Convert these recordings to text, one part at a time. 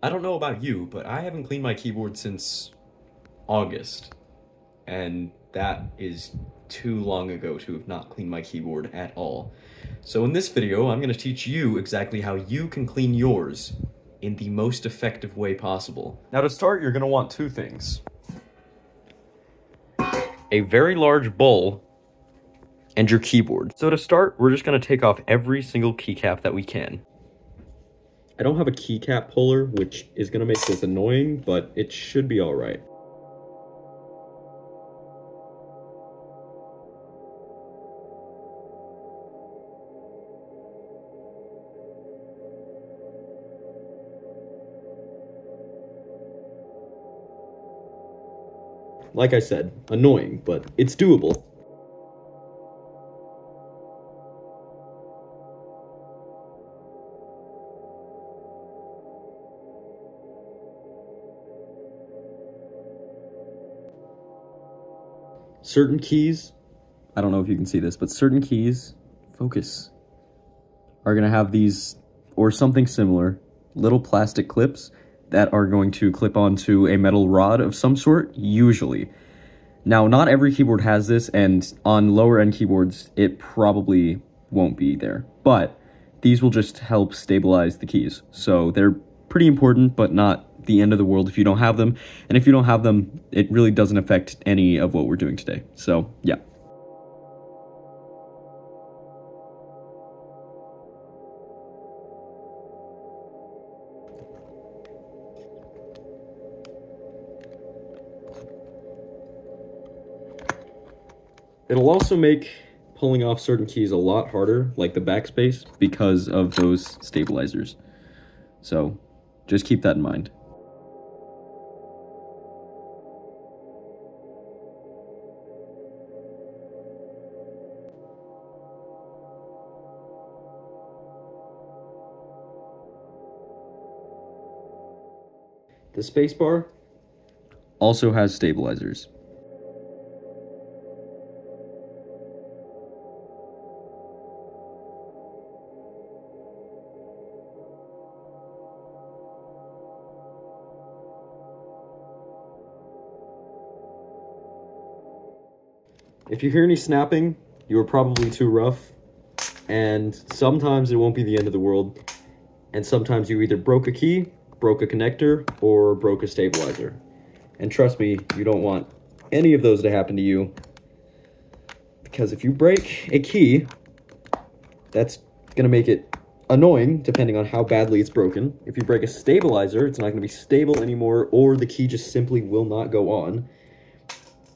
I don't know about you, but I haven't cleaned my keyboard since August, and that is too long ago to have not cleaned my keyboard at all. So in this video, I'm going to teach you exactly how you can clean yours in the most effective way possible. Now to start, you're going to want two things. A very large bowl and your keyboard. So to start, we're just going to take off every single keycap that we can. I don't have a keycap puller, which is going to make this annoying, but it should be all right. Like I said, annoying, but it's doable. Certain keys, I don't know if you can see this, but certain keys, focus, are gonna have these, or something similar, little plastic clips that are going to clip onto a metal rod of some sort, usually. Now, not every keyboard has this, and on lower end keyboards, it probably won't be there. But these will just help stabilize the keys. So they're pretty important, but not the end of the world if you don't have them. And if you don't have them, it really doesn't affect any of what we're doing today. So, yeah. It'll also make pulling off certain keys a lot harder, like the backspace, because of those stabilizers. So, just keep that in mind. The spacebar also has stabilizers. If you hear any snapping, you were probably too rough, and sometimes it won't be the end of the world, and sometimes you either broke a key, broke a connector, or broke a stabilizer. And trust me, you don't want any of those to happen to you, because if you break a key, that's going to make it annoying, depending on how badly it's broken. If you break a stabilizer, it's not going to be stable anymore, or the key just simply will not go on.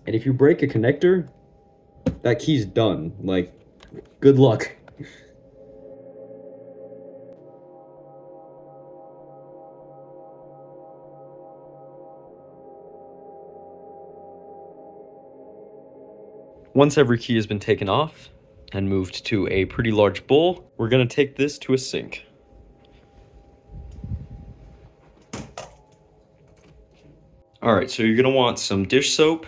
And if you break a connector, that key's done. Like, good luck. Once every key has been taken off and moved to a pretty large bowl, we're going to take this to a sink. Alright, so you're going to want some dish soap,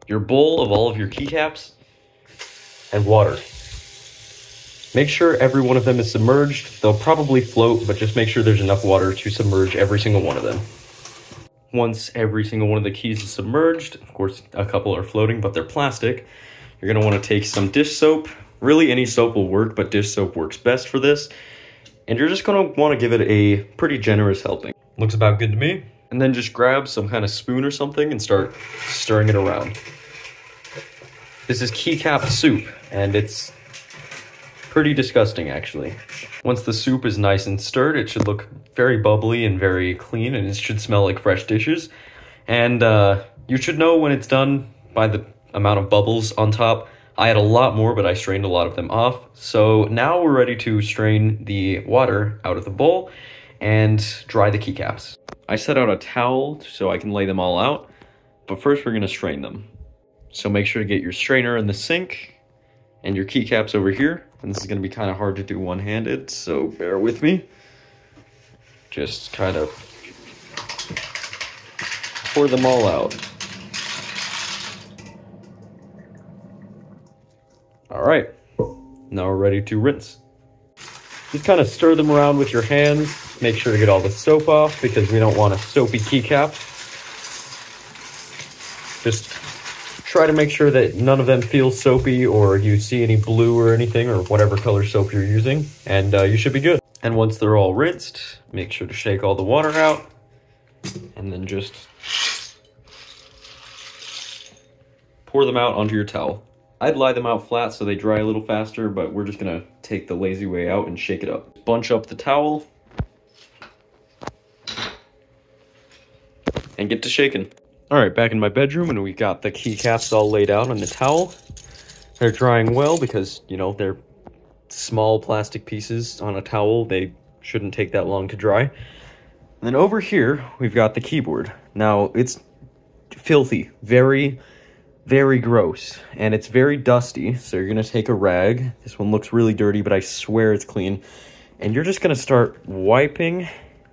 your bowl of all of your keycaps, and water. Make sure every one of them is submerged. They'll probably float, but just make sure there's enough water to submerge every single one of them. Once every single one of the keys is submerged, of course a couple are floating, but they're plastic, you're going to want to take some dish soap. Really any soap will work, but dish soap works best for this. And you're just going to want to give it a pretty generous helping. Looks about good to me. And then just grab some kind of spoon or something and start stirring it around. This is keycap soup, and it's pretty disgusting, actually. Once the soup is nice and stirred, it should look very bubbly and very clean, and it should smell like fresh dishes. And you should know when it's done by the amount of bubbles on top. I had a lot more, but I strained a lot of them off. So now we're ready to strain the water out of the bowl and dry the keycaps. I set out a towel so I can lay them all out, but first we're going to strain them. So make sure to get your strainer in the sink and your keycaps over here. And this is going to be kind of hard to do one-handed, so bear with me. Just kind of pour them all out. All right, now we're ready to rinse. Just kind of stir them around with your hands Make sure to get all the soap off because we don't want a soapy keycap. Just try to make sure that none of them feel soapy or you see any blue or anything or whatever color soap you're using, and you should be good. And once they're all rinsed, make sure to shake all the water out and then just pour them out onto your towel. I'd lie them out flat so they dry a little faster, but we're just gonna take the lazy way out and shake it up. Bunch up the towel and get to shaking. All right, back in my bedroom, and we got the keycaps all laid out on the towel. They're drying well because, you know, they're small plastic pieces on a towel. They shouldn't take that long to dry. And then over here, we've got the keyboard. Now, it's filthy, very, very gross, and it's very dusty. So you're gonna take a rag. This one looks really dirty, but I swear it's clean. And you're just gonna start wiping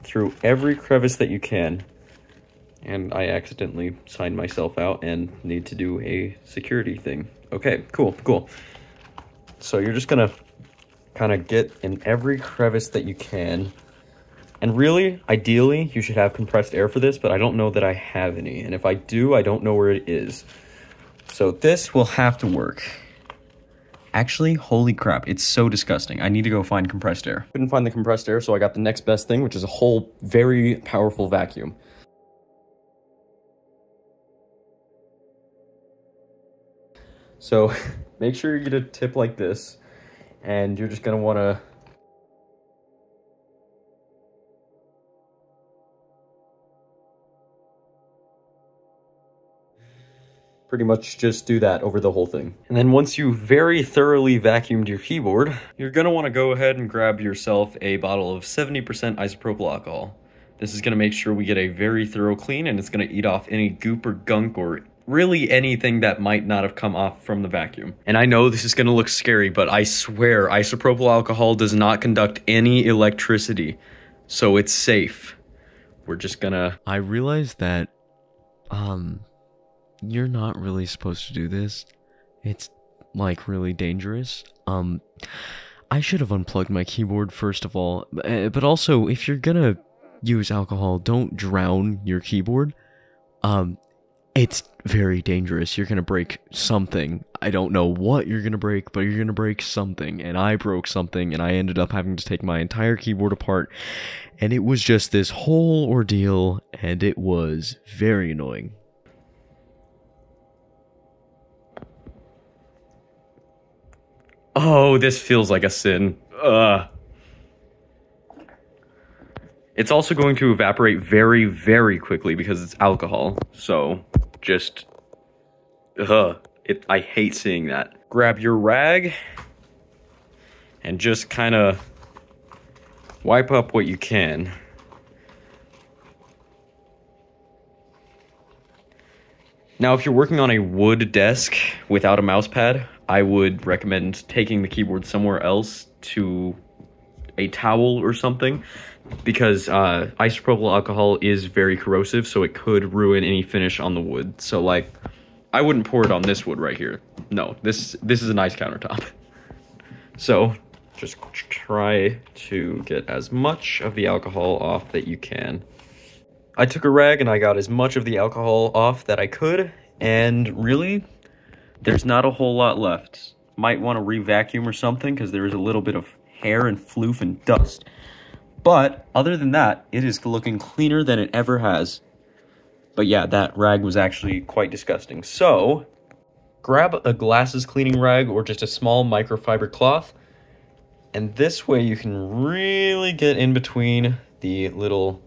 through every crevice that you can. And I accidentally signed myself out and need to do a security thing. Okay, cool, cool. So you're just gonna kind of get in every crevice that you can. And really, ideally, you should have compressed air for this, but I don't know that I have any. And if I do, I don't know where it is. So this will have to work. Actually, holy crap, it's so disgusting. I need to go find compressed air. Couldn't find the compressed air, so I got the next best thing, which is a whole very powerful vacuum. So make sure you get a tip like this, and you're just gonna wanna pretty much just do that over the whole thing. And then once you very thoroughly vacuumed your keyboard, you're gonna wanna go ahead and grab yourself a bottle of 70% isopropyl alcohol. This is gonna make sure we get a very thorough clean, and it's gonna eat off any goop or gunk or really anything that might not have come off from the vacuum. And I know this is gonna look scary, but I swear isopropyl alcohol does not conduct any electricity, so it's safe. We're just gonna... I realized that, you're not really supposed to do this. It's, like, really dangerous. I should have unplugged my keyboard first of all, but also, if you're gonna use alcohol, don't drown your keyboard. It's very dangerous. You're gonna break something. I don't know what you're gonna break, but you're gonna break something. And I broke something, and I ended up having to take my entire keyboard apart. And it was just this whole ordeal, and it was very annoying. Oh, this feels like a sin. It's also going to evaporate very, very quickly because it's alcohol. So, just... I hate seeing that. Grab your rag and just kind of wipe up what you can. Now, if you're working on a wood desk without a mouse pad, I would recommend taking the keyboard somewhere else to a towel or something, because isopropyl alcohol is very corrosive, so it could ruin any finish on the wood. So, like, I wouldn't pour it on this wood right here. No, this is a nice countertop. So, just try to get as much of the alcohol off that you can. I took a rag and I got as much of the alcohol off that I could, and really, there's not a whole lot left. Might want to re-vacuum or something, because there is a little bit of hair and floof and dust. But, other than that, it is looking cleaner than it ever has. But yeah, that rag was actually quite disgusting. So, grab a glasses cleaning rag or just a small microfiber cloth. And this way you can really get in between the little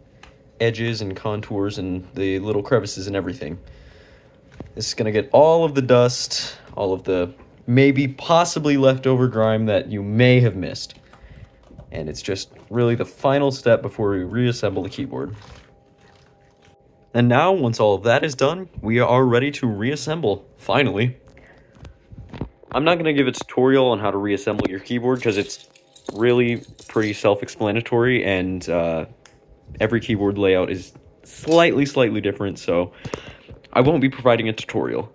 edges and contours and the little crevices and everything. This is going to get all of the dust, all of the maybe possibly leftover grime that you may have missed. And it's just really the final step before we reassemble the keyboard. And now, once all of that is done, we are ready to reassemble, finally. I'm not going to give a tutorial on how to reassemble your keyboard because it's really pretty self-explanatory, and every keyboard layout is slightly different, so I won't be providing a tutorial.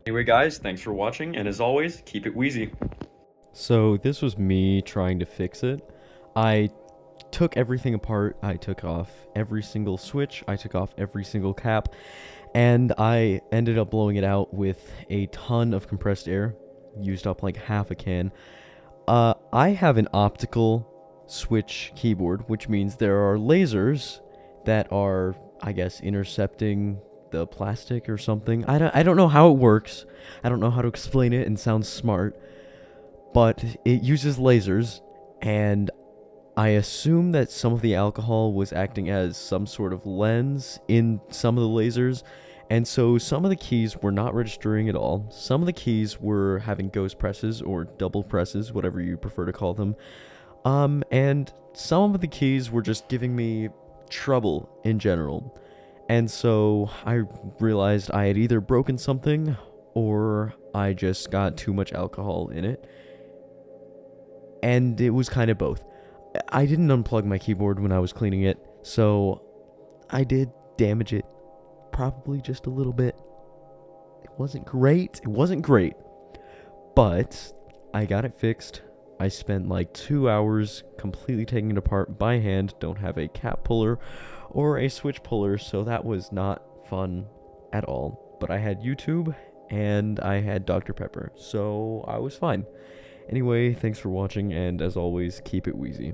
Anyway guys, thanks for watching, and as always, keep it wheezy. So this was me trying to fix it. I took everything apart. I took off every single switch. I took off every single cap. And I ended up blowing it out with a ton of compressed air. Used up like half a can. I have an optical switch keyboard, which means there are lasers that are, I guess, intercepting the plastic or something. I don't know how it works. I don't know how to explain it and sound smart. But it uses lasers, and I assume that some of the alcohol was acting as some sort of lens in some of the lasers, and so some of the keys were not registering at all. Some of the keys were having ghost presses or double presses, whatever you prefer to call them. And some of the keys were just giving me trouble in general. And so I realized I had either broken something or I just got too much alcohol in it. And it was kind of both. I didn't unplug my keyboard when I was cleaning it, so I did damage it. Probably just a little bit. It wasn't great. But I got it fixed. I spent like 2 hours completely taking it apart by hand. Don't have a cap puller or a switch puller, so that was not fun at all. But I had YouTube and I had Dr. Pepper, so I was fine. Anyway, thanks for watching, and as always, keep it wheezy.